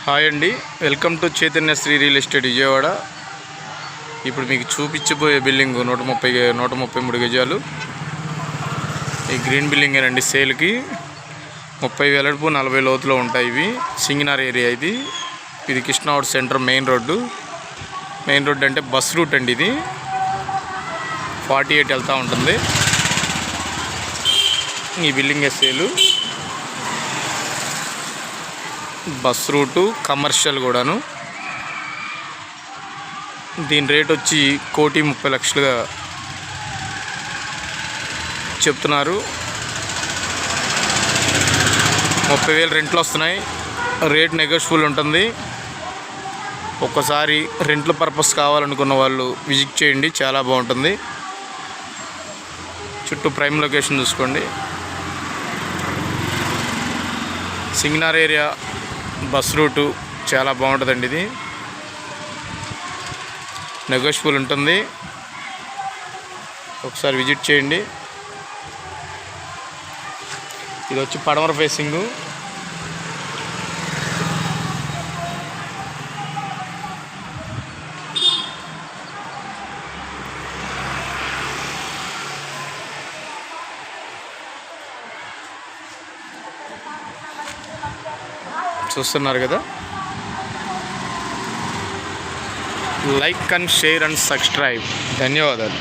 Hi అండి, welcome to Chaitanya Sri real estate Vijayawada. ఇప్పుడు మీకు చూపించబోయే బిల్డింగ్ 133 గజాలు. ఈ గ్రీన్ బిల్డింగ్ ఏనండి సేల్కి. 30 వెడల్పు 40 లోతులో ఉంటాయి. ఇవి సింగనార్ ఏరియా. ఇది కృష్ణావరం సెంటర్ మెయిన్ రోడ్డు అంటే బస్ రూట్ అండి. ఇది 48 వెళ్తూ ఉంటుంది. ఈ బిల్డింగ్ సేలు బస్ రూటు, కమర్షియల్ కూడాను. దీని రేట్ వచ్చి 1,30,00,000గా చెప్తున్నారు. 30,000 రెంట్లు వస్తున్నాయి. రేట్ నెగోషియబుల్ ఉంటుంది. ఒక్కసారి రెంట్ల పర్పస్ కావాలనుకున్న వాళ్ళు విజిట్ చేయండి, చాలా బాగుంటుంది. చుట్టూ ప్రైమ్ లొకేషన్ చూసుకోండి. సింగనార్ ఏరియా బస్ రూటు చాలా బాగుంటుందండి. ఇది నెగోషియబుల్ ఉంటుంది. ఒకసారి విజిట్ చేయండి. ఇది వచ్చి పడమర ఫేసింగు. చూస్తున్నారు కదా. Like and share and subscribe. ధన్యవాదాలు.